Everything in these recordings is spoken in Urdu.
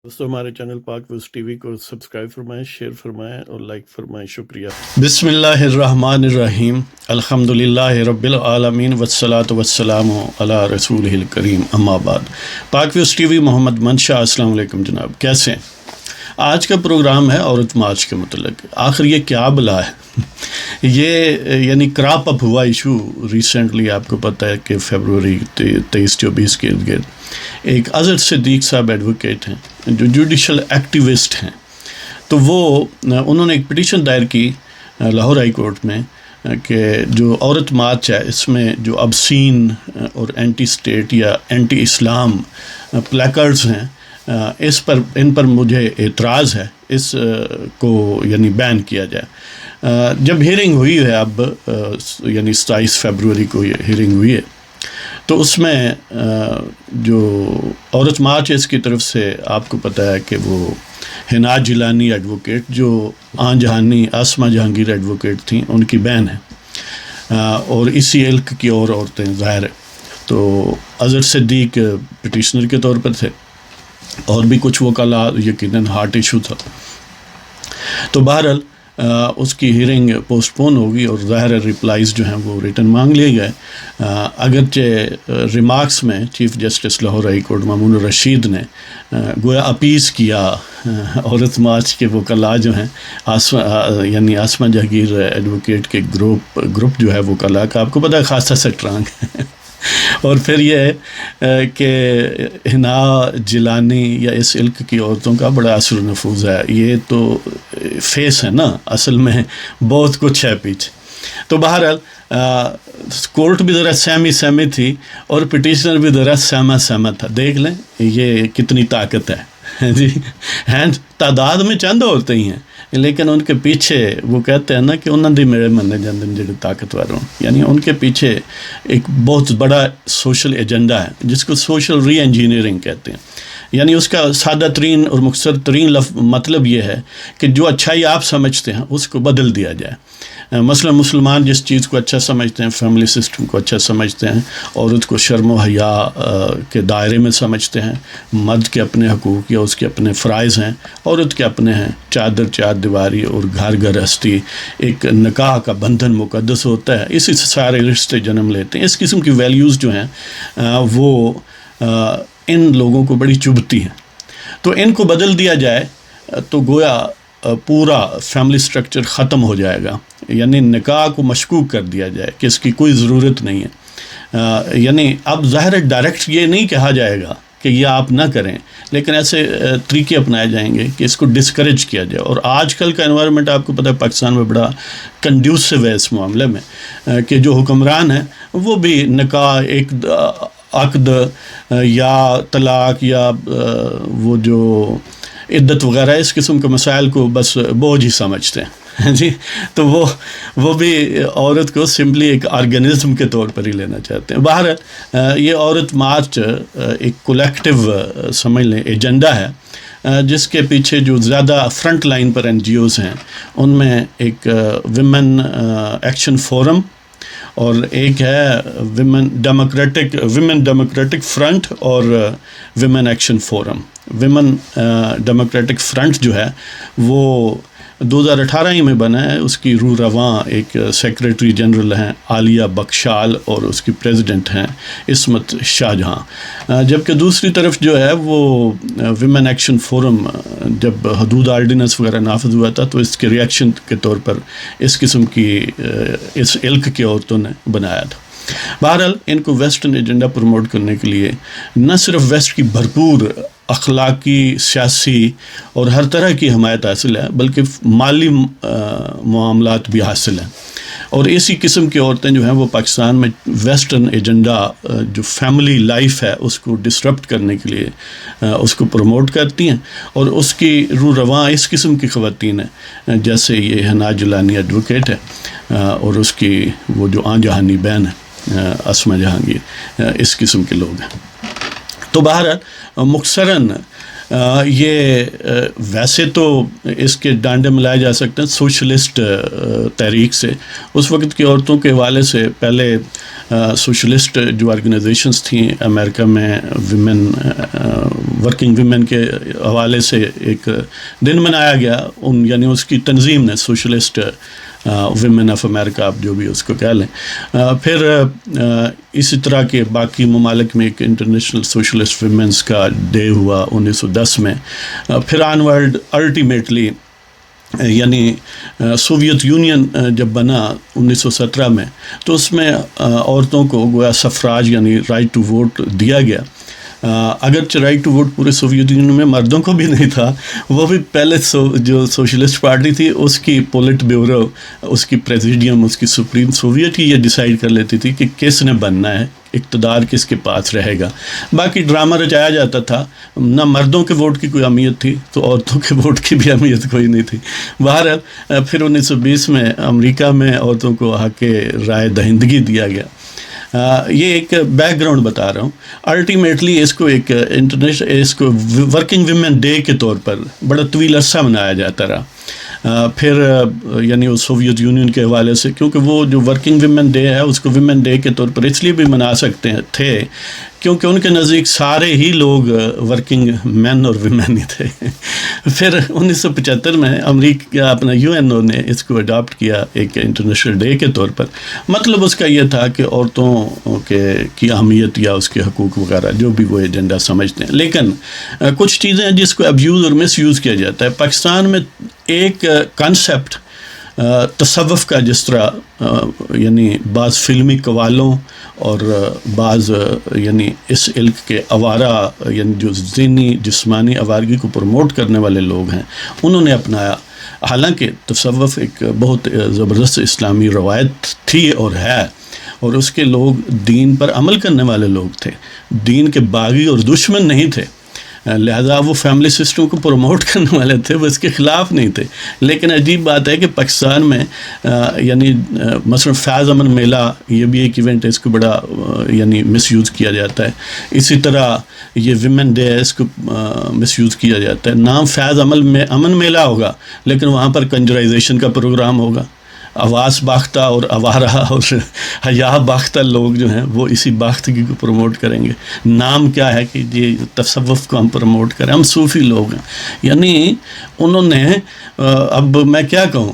دوستوں ہمارے چینل پاک ویوز ٹی وی کو سبسکرائب فرمائیں، شیئر فرمائیں اور لائک فرمائیں، شکریہ۔ بسم اللہ الرحمن الرحیم، الحمدللہ رب العالمین والصلاة والسلام علی رسولہ الکریم، اما بعد۔ پاک ویوز ٹی وی محمد منشا، السلام علیکم جناب، کیسے ہیں؟ آج کا پروگرام ہے عورت مارچ کے متعلق۔ آخر یہ کیا بلا ہے؟ یہ یعنی کراپ اپ ہوا ایشو ریسنٹلی، آپ کو پتہ ہے کہ فیبروری 23-24 کے ارد گرد ایک اظہر صدیق صاحب ایڈوکیٹ ہیں جو جوڈیشل ایکٹیوسٹ ہیں، تو انہوں نے ایک پٹیشن دائر کی لاہور ہائی کورٹ میں کہ جو عورت مارچ ہے اس میں جو ابسین اور اینٹی اسٹیٹ یا اینٹی اسلام پلیکرڈز ہیں، ان پر مجھے اعتراض ہے، اس کو یعنی بین کیا جائے۔ جب ہیئرنگ ہوئی ہے اب یعنی 27 فیبروری کو یہ ہیئرنگ ہوئی ہے، تو اس میں جو عورت مارچ ہے اس کی طرف سے آپ کو پتہ ہے کہ وہ حنا جیلانی ایڈوکیٹ جو آن جہانی آسمہ جہانگیر ایڈوکیٹ تھیں، ان کی بہن ہے، اور اسی علق کی اور عورتیں ظاہر ہے۔ تو اظہر صدیق پٹیشنر کے طور پر تھے، اور بھی کچھ وکلاء، یقیناً ہارٹ ایشو تھا۔ تو بہرحال اس کی ہیئرنگ پوسٹ پون ہوگی، اور ظاہر ریپلائز جو ہیں وہ ریٹن مانگ لیے گئے۔ اگرچہ ریمارکس میں chief justice Lahore high court Mamoon ur-Rasheed نے گویا اپیز کیا عورت مارچ کے وکلاء جو ہیں، یعنی آسمہ جہانگیر ایڈوکیٹ کے گروپ جو ہے وکلاء کا، آپ کو پتہ ہے خاصا سٹرانگ ہے۔ اور پھر یہ ہے کہ حنا جیلانی یا اس علق کی عورتوں کا بڑا اثر و نفوذ ہے، یہ تو فیس ہے نا، اصل میں بہت کچھ ہے پیچھے۔ تو بہرحال کورٹ بھی ذرا سہمی تھی اور پٹیشنر بھی ذرا سہما تھا۔ دیکھ لیں یہ کتنی طاقت ہے جی، ہینڈ تعداد میں چند عورتیں ہی ہیں، لیکن ان کے پیچھے وہ کہتے ہیں نا کہ انہوں نے میرے مننے جاندن جڑے طاقتور ہوں، یعنی ان کے پیچھے ایک بہت بڑا سوشل ایجنڈا ہے جس کو سوشل ری انجینئرنگ کہتے ہیں۔ یعنی اس کا سادہ ترین اور مختصر ترین مطلب یہ ہے کہ جو اچھائی آپ سمجھتے ہیں اس کو بدل دیا جائے۔ مثلا مسلمان جس چیز کو اچھا سمجھتے ہیں، فیملی سسٹم کو اچھا سمجھتے ہیں، عورت کو شرم و حیا کے دائرے میں سمجھتے ہیں، مرد کے اپنے حقوق یا اس کے اپنے فرائض ہیں، عورت کے اپنے ہیں، چار دیواری اور گھر گھرستی، ایک نکاح کا بندھن مقدس ہوتا ہے، اسی سے سارے رشتے جنم لیتے ہیں۔ اس قسم کی ویلیوز جو ہیں وہ ان لوگوں کو بڑی چبھتی ہیں۔ تو ان کو بدل دیا جائے تو گویا پورا فیملی سٹرکچر ختم ہو جائے گا، یعنی نکاح کو مشکوک کر دیا جائے کہ اس کی کوئی ضرورت نہیں ہے۔ یعنی اب ظاہر ڈائریکٹ یہ نہیں کہا جائے گا کہ یہ آپ نہ کریں، لیکن ایسے طریقے اپنائے جائیں گے کہ اس کو ڈسکریج کیا جائے۔ اور آج کل کا انوائرمنٹ آپ کو پتہ ہے پاکستان میں بڑا کنڈیوسو ہے اس معاملے میں، کہ جو حکمران ہیں وہ بھی نکاح، ایک عقد یا طلاق یا وہ جو عدت وغیرہ اس قسم کے مسائل کو بس بوجھ ہی سمجھتے ہیں جی۔ تو وہ بھی عورت کو سمپلی ایک آرگنزم کے طور پر ہی لینا چاہتے ہیں۔ بہرحال یہ عورت مارچ ایک کولیکٹیو سمجھ لیں ایجنڈا ہے، جس کے پیچھے جو زیادہ فرنٹ لائن پر NGOs ہیں ان میں ایک ویمن ایکشن فورم، اور ایک ہے ویمن ڈیموکریٹک فرنٹ اور women action forum. Women democratic front جو ہے وہ 2018 ہی میں بنا ہے، اس کی روح رواں ایک سیکریٹری جنرل ہیں عالیہ بخشال، اور اس کی پریزیڈنٹ ہیں عصمت شاہ جہاں۔ جبکہ دوسری طرف جو ہے وہ ویمن ایکشن فورم، جب حدود آرڈیننس وغیرہ نافذ ہوا تھا تو اس کے ریئیکشن کے طور پر اس قسم کی اس علق کی عورتوں نے بنایا تھا۔ بہرحال ان کو ویسٹرن ایجنڈا پروموٹ کرنے کے لیے نہ صرف ویسٹ کی بھرپور اخلاقی، سیاسی اور ہر طرح کی حمایت حاصل ہے، بلکہ مالی معاملات بھی حاصل ہیں۔ اور اسی قسم کی عورتیں جو ہیں وہ پاکستان میں ویسٹرن ایجنڈا جو فیملی لائف ہے اس کو ڈسرپٹ کرنے کے لیے اس کو پروموٹ کرتی ہیں، اور اس کی روح رواں اس قسم کی خواتین ہیں جیسے یہ حنا جیلانی ایڈوکیٹ ہے، اور اس کی وہ جو آن جہانی بہن ہے آسمہ جہانگیر، اس قسم کے لوگ ہیں۔ تو بہرحال مختصراً یہ ویسے تو اس کے ڈانڈے ملائے جا سکتے ہیں سوشلسٹ تحریک سے. اس وقت کی عورتوں کے حوالے سے پہلے سوشلسٹ جو آرگنائزیشنز تھیں امریکہ میں ویمن ورکنگ ویمن کے حوالے سے ایک دن منایا گیا یعنی اس کی تنظیم نے سوشلسٹ ویمن آف امریکہ آپ جو بھی اس کو کہہ لیں. پھر اسی طرح کے باقی ممالک میں ایک انٹرنیشنل سوشلسٹ ویمنس کا ڈے ہوا 1910 میں. پھر آن ورلڈ الٹیمیٹلی یعنی سوویت یونین جب بنا 1917 میں تو اس میں عورتوں کو گویا سفراج یعنی رائٹ ٹو ووٹ دیا گیا. اگرچہ رائٹ ٹو ووٹ پورے سوویت یونین میں مردوں کو بھی نہیں تھا, وہ بھی پہلے جو سوشلسٹ پارٹی تھی اس کی پولٹ بیورو, اس کی پریزیڈیم, اس کی سپریم سوویت ہی یہ ڈیسائیڈ کر لیتی تھی کہ کس نے بننا ہے, اقتدار کس کے پاس رہے گا. باقی ڈرامہ رچایا جاتا تھا, نہ مردوں کے ووٹ کی کوئی اہمیت تھی تو عورتوں کے ووٹ کی بھی اہمیت کوئی نہیں تھی. بہرحال پھر 1920 میں امریکہ میں عورتوں کو حق رائے دہندگی دیا گیا. یہ ایک بیک گراؤنڈ بتا رہا ہوں. الٹیمیٹلی اس کو ایک اس کو ورکنگ ویمن ڈے کے طور پر بڑا طویل عرصہ منایا جاتا رہا. پھر یعنی وہ سوویت یونین کے حوالے سے, کیونکہ وہ جو ورکنگ ویمن ڈے ہے اس کو ویمن ڈے کے طور پر اس لیے بھی منا سکتے تھے کیونکہ ان کے نزدیک سارے ہی لوگ ورکنگ مین اور ویمن ہی تھے. پھر 1975 میں امریکہ اپنا UN نے اس کو اڈاپٹ کیا ایک انٹرنیشنل ڈے کے طور پر. مطلب اس کا یہ تھا کہ عورتوں کی اہمیت یا اس کے حقوق وغیرہ جو بھی وہ ایجنڈا سمجھتے ہیں. لیکن کچھ چیزیں ہیں جس کو ابیوز اور مس یوز کیا جاتا ہے. پاکستان میں ایک کانسیپٹ تصوف کا جس طرح یعنی بعض فلمی قوالوں اور بعض یعنی اس علق کے آوارہ یعنی جو ذہنی جسمانی آوارگی کو پروموٹ کرنے والے لوگ ہیں انہوں نے اپنایا. حالانکہ تصوف ایک بہت زبردست اسلامی روایت تھی اور ہے, اور اس کے لوگ دین پر عمل کرنے والے لوگ تھے, دین کے باغی اور دشمن نہیں تھے. لہذا وہ فیملی سسٹم کو پروموٹ کرنے والے تھے, وہ اس کے خلاف نہیں تھے. لیکن عجیب بات ہے کہ پاکستان میں یعنی مثلا فیض امن میلہ یہ بھی ایک ایونٹ ہے, اس کو بڑا یعنی مس یوز کیا جاتا ہے. اسی طرح یہ ویمن ڈے ہے, اس کو مس یوز کیا جاتا ہے. نام فیض امن میلہ ہوگا لیکن وہاں پر کنجرائزیشن کا پروگرام ہوگا. آواز باختہ اور آوارہ اور حیا باختہ لوگ جو ہیں وہ اسی باختگی کو پروموٹ کریں گے. نام کیا ہے کہ یہ تصوف کو ہم پروموٹ کریں, ہم صوفی لوگ ہیں. یعنی انہوں نے اب میں کیا کہوں,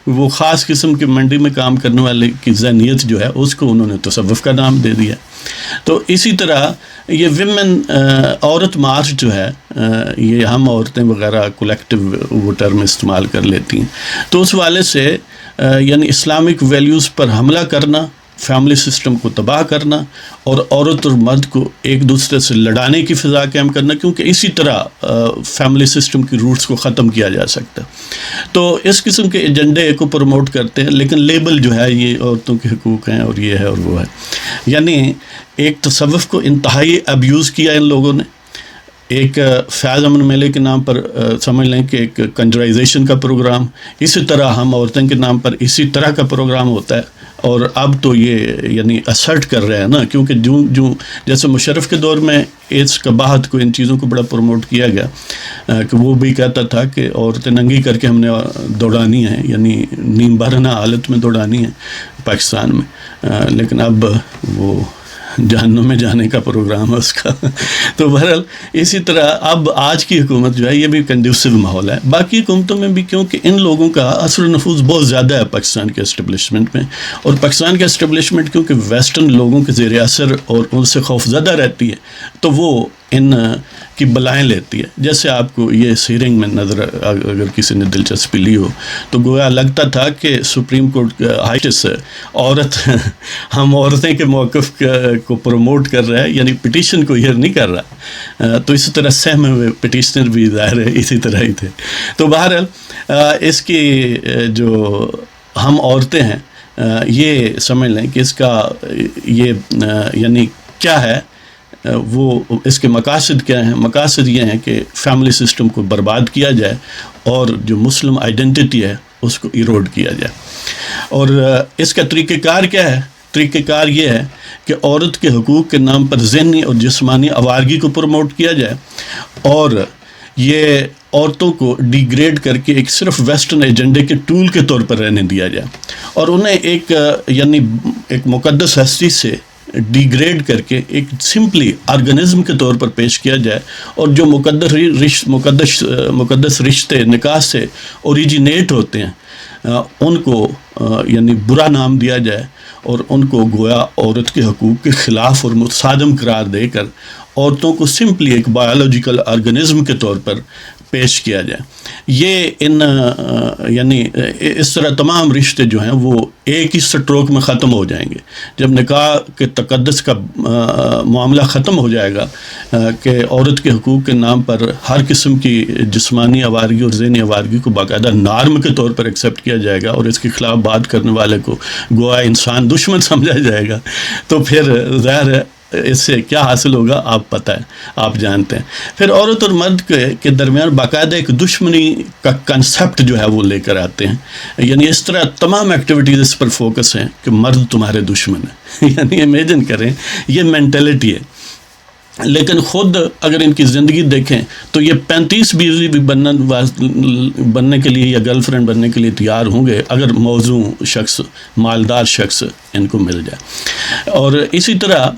وہ خاص قسم کی منڈی میں کام کرنے والے کی ذہنیت جو ہے اس کو انہوں نے تصوف کا نام دے دیا. تو اسی طرح یہ ویمن عورت مارچ جو ہے یہ ہم عورتیں وغیرہ کولیکٹیو وہ ٹرم استعمال کر لیتی ہیں. تو اس والے سے یعنی اسلامک ویلیوز پر حملہ کرنا, فیملی سسٹم کو تباہ کرنا اور عورت اور مرد کو ایک دوسرے سے لڑانے کی فضا قائم کرنا, کیونکہ اسی طرح فیملی سسٹم کی روٹس کو ختم کیا جا سکتا. تو اس قسم کے ایجنڈے کو پروموٹ کرتے ہیں, لیکن لیبل جو ہے یہ عورتوں کے حقوق ہیں اور یہ ہے اور وہ ہے. یعنی ایک تصوف کو انتہائی ابیوز کیا ان لوگوں نے. ایک فیض امن میلے کے نام پر سمجھ لیں کہ ایک کنجرائزیشن کا پروگرام, اسی طرح ہم عورتوں کے نام پر اسی طرح کا پروگرام ہوتا ہے. اور اب تو یہ یعنی اسرٹ کر رہے ہیں نا, کیونکہ جو جیسے مشرف کے دور میں ایڈس قباحت کو ان چیزوں کو بڑا پروموٹ کیا گیا کہ وہ بھی کہتا تھا کہ عورتیں ننگی کر کے ہم نے دوڑانی ہیں, یعنی نیم برہنہ حالت میں دوڑانی ہے پاکستان میں. لیکن اب وہ جہنم میں جانے کا پروگرام ہے اس کا. تو بہرحال اسی طرح اب آج کی حکومت جو ہے یہ بھی کنڈیوسو ماحول ہے. باقی حکومتوں میں بھی کیونکہ ان لوگوں کا اثر و نفوذ بہت زیادہ ہے پاکستان کے اسٹیبلشمنٹ میں, اور پاکستان کے اسٹیبلشمنٹ کیونکہ ویسٹرن لوگوں کے زیر اثر اور ان سے خوف زدہ رہتی ہے تو وہ ان کی بلائیں لیتی ہے. جیسے آپ کو یہ اس ہیرنگ میں نظر اگر کسی نے دلچسپی لی ہو تو گویا لگتا تھا کہ سپریم کورٹ ہائی جسٹس عورت ہم عورتیں کے موقف کو پروموٹ کر رہا ہے, یعنی پٹیشن کو ہیئر نہیں کر رہا. تو اسی طرح سہمے ہوئے پٹیشنر بھی ظاہر ہے اسی طرح ہی تھے. تو بہرحال اس کی جو ہم عورتیں ہیں یہ سمجھ لیں کہ اس کا یہ یعنی کیا ہے, وہ اس کے مقاصد کیا ہیں. مقاصد یہ ہیں کہ فیملی سسٹم کو برباد کیا جائے اور جو مسلم آئیڈینٹی ہے اس کو ایروڈ کیا جائے. اور اس کا طریقہ کار کیا ہے؟ طریقہ کار یہ ہے کہ عورت کے حقوق کے نام پر ذہنی اور جسمانی آوارگی کو پروموٹ کیا جائے, اور یہ عورتوں کو ڈیگریڈ کر کے ایک صرف ویسٹرن ایجنڈے کے ٹول کے طور پر رہنے دیا جائے، اور انہیں ایک مقدس ہستی سے ڈیگریڈ کر کے ایک سمپلی آرگنزم کے طور پر پیش کیا جائے، اور جو مقدس رشتے نکاح سے اوریجینیٹ ہوتے ہیں ان کو برا نام دیا جائے، اور ان کو گویا عورت کے حقوق کے خلاف اور متصادم قرار دے کر عورتوں کو سمپلی ایک بایولوجیکل آرگنزم کے طور پر پیش کیا جائے۔ اس طرح تمام رشتے جو ہیں وہ ایک ہی سٹروک میں ختم ہو جائیں گے۔ جب نکاح کے تقدس کا معاملہ ختم ہو جائے گا کہ عورت کے حقوق کے نام پر ہر قسم کی جسمانی آوارگی اور ذہنی آوارگی کو باقاعدہ نارم کے طور پر ایکسیپٹ کیا جائے گا، اور اس کے خلاف بات کرنے والے کو گویا انسان دشمن سمجھا جائے گا، تو پھر ظاہر ہے اس سے کیا حاصل ہوگا آپ پتہ ہے، آپ جانتے ہیں۔ پھر عورت اور مرد کے درمیان باقاعدہ ایک دشمنی کا کنسیپٹ جو ہے وہ لے کر آتے ہیں، اس طرح تمام ایکٹیویٹیز اس پر فوکس ہیں کہ مرد تمہارے دشمن ہیں۔ امیجن کریں، یہ مینٹلٹی ہے۔ لیکن خود اگر ان کی زندگی دیکھیں تو یہ 35 بیوی بھی بننے کے لیے یا گرل فرینڈ بننے کے لیے تیار ہوں گے اگر موزوں شخص، مالدار شخص ان کو مل جائے۔ اور اسی طرح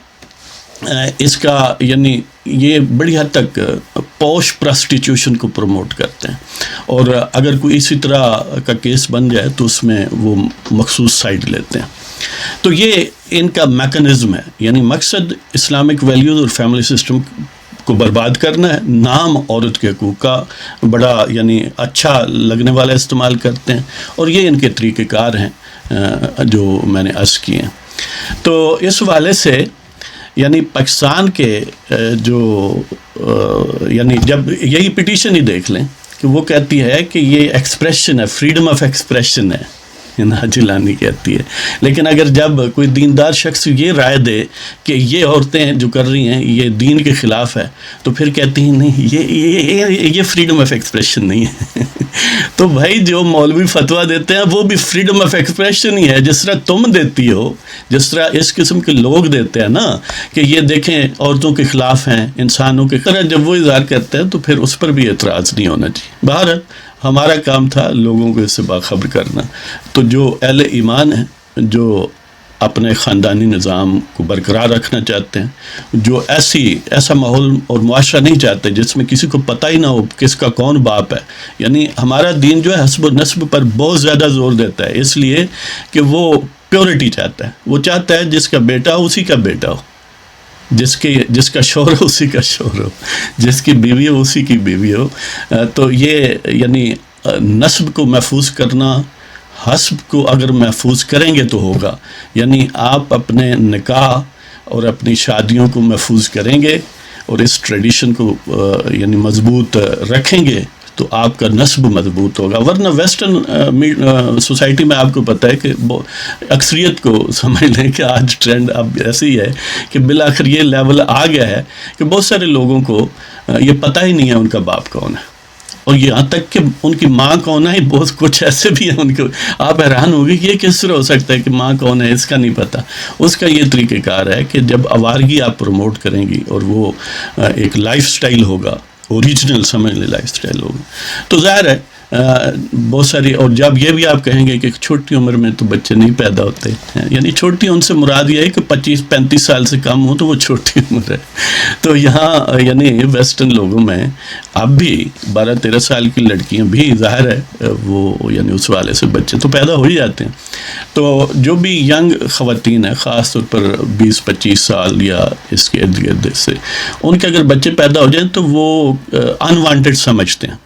اس کا یہ بڑی حد تک پوش پرسٹیٹیوشن کو پروموٹ کرتے ہیں، اور اگر کوئی اسی طرح کا کیس بن جائے تو اس میں وہ مخصوص سائڈ لیتے ہیں۔ تو یہ ان کا میکنزم ہے، مقصد اسلامک ویلیوز اور فیملی سسٹم کو برباد کرنا ہے۔ نام عورت کے حقوق کا بڑا اچھا لگنے والا استعمال کرتے ہیں، اور یہ ان کے طریقہ کار ہیں جو میں نے عرض کیے ہیں۔ تو اس حوالے سے پاکستان کے جو جب یہی پٹیشن ہی دیکھ لیں کہ وہ کہتی ہے کہ یہ ایکسپریشن ہے، فریڈم آف ایکسپریشن ہے، جیلانی کہتی ہے۔ لیکن اگر جب کوئی دیندار شخص یہ رائے دے کہ یہ عورتیں جو کر رہی ہیں یہ دین کے خلاف ہے، تو پھر کہتی ہیں نہیں یہ فریڈم آف ایکسپریشن نہیں ہے۔ تو بھائی جو مولوی فتویٰ دیتے ہیں وہ بھی فریڈم آف ایکسپریشن ہی ہے، جس طرح تم دیتی ہو، جس طرح اس قسم کے لوگ دیتے ہیں نا کہ یہ دیکھیں عورتوں کے خلاف ہیں، انسانوں کے خلاف، جب وہ اظہار کرتے ہیں تو پھر اس پر بھی اعتراض نہیں ہونا چاہیے۔ بہرحال ہمارا کام تھا لوگوں کو اس سے باخبر کرنا۔ تو جو اہل ایمان ہیں، جو اپنے خاندانی نظام کو برقرار رکھنا چاہتے ہیں، جو ایسا ماحول اور معاشرہ نہیں چاہتے جس میں کسی کو پتہ ہی نہ ہو کس کا کون باپ ہے، ہمارا دین جو ہے حسب و نسب پر بہت زیادہ زور دیتا ہے، اس لیے کہ وہ پیورٹی چاہتا ہے۔ وہ چاہتا ہے جس کا بیٹا ہو اسی کا بیٹا ہو، جس کا شوہر ہو اسی کا شوہر ہو، جس کی بیوی ہو اسی کی بیوی ہو۔ تو یہ نسب کو محفوظ کرنا، حسب کو اگر محفوظ کریں گے تو ہوگا، آپ اپنے نکاح اور اپنی شادیوں کو محفوظ کریں گے اور اس ٹریڈیشن کو مضبوط رکھیں گے تو آپ کا نسب مضبوط ہوگا۔ ورنہ ویسٹرن سوسائٹی میں آپ کو پتہ ہے کہ اکثریت کو سمجھ لیں کہ آج ٹرینڈ اب ایسی ہے کہ بالآخر یہ لیول آ گیا ہے کہ بہت سارے لوگوں کو یہ پتہ ہی نہیں ہے ان کا باپ کون ہے، اور یہاں تک کہ ان کی ماں کون ہے۔ بہت کچھ ایسے بھی ہیں ان کو آپ حیران ہوگی کہ یہ کس طرح ہو سکتا ہے کہ ماں کون ہے اس کا نہیں پتہ۔ اس کا یہ طریقہ کار ہے کہ جب آوارگی آپ پروموٹ کریں گی اور وہ ایک لائف سٹائل ہوگا، اوریجنل سمجھ لیں لائف سٹائل ہوگا، تو ظاہر ہے بہت ساری، اور جب یہ بھی آپ کہیں گے کہ چھوٹی عمر میں تو بچے نہیں پیدا ہوتے، چھوٹی ان سے مراد یہ ہے کہ 25-35 سال سے کم ہو تو وہ چھوٹی عمر ہے۔ تو یہاں ویسٹرن لوگوں میں اب بھی 12-13 سال کی لڑکیاں بھی ظاہر ہے وہ اس والے سے بچے تو پیدا ہو ہی جاتے ہیں۔ تو جو بھی ینگ خواتین ہیں، خاص طور پر 20-25 سال یا اس کے ارد گرد سے، ان کے اگر بچے پیدا ہو جائیں تو وہ انوانٹیڈ سمجھتے ہیں،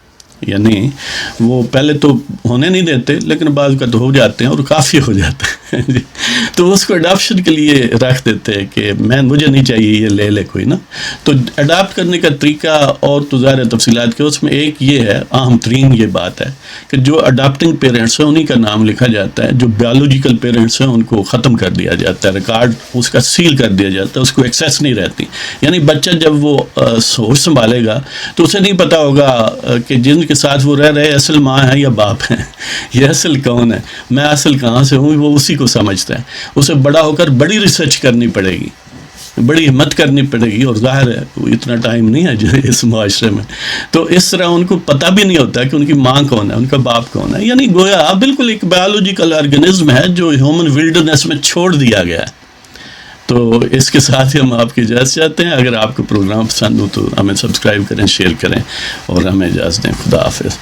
وہ پہلے تو ہونے نہیں دیتے لیکن بعض کا تو ہو جاتے ہیں اور کافی ہو جاتے ہیں تو اس کو اڈاپشن کے لیے رکھ دیتے ہیں کہ مجھے نہیں چاہیے، یہ لے لے کوئی نا۔ تو اڈاپٹ کرنے کا طریقہ اور تو ظاہر تفصیلات کے، اس میں ایک یہ ہے، اہم ترین یہ بات ہے کہ جو اڈاپٹنگ پیرنٹس ہیں انہی کا نام لکھا جاتا ہے، جو بیولوجیکل پیرنٹس ہیں ان کو ختم کر دیا جاتا ہے، ریکارڈ اس کا سیل کر دیا جاتا ہے، اس کو ایکسیس نہیں رہتی۔ بچہ جب وہ ہوش سنبھالے گا تو اسے نہیں پتا ہوگا کہ جن کے ساتھ وہ رہ رہے اصل ماں ہے یا باپ ہے، یہ اصل کون ہے، میں اصل کہاں سے ہوں، وہ اسی کو سمجھتا ہے۔ اسے بڑا ہو کر بڑی ریسرچ کرنی پڑے گی بڑی ہمت کرنی پڑے گی، اور ظاہر ہے اتنا ٹائم نہیں ہے جو اس معاشرے میں. تو اس طرح ان کو پتہ بھی نہیں ہوتا کہ ان کی ماں کون ہے، ان کا باپ کون ہے. یعنی گویا بالکل ایک بایولوجیکل آرگنزم ہے جو ہیومن ولڈرنس میں چھوڑ دیا گیا ہے. تو اس کے ساتھ ہی ہم آپ کی اجازت چاہتے ہیں. اگر آپ کو پروگرام پسند ہو تو ہمیں سبسکرائب کریں، شیئر کریں اور ہمیں اجازت دیں. خدا حافظ.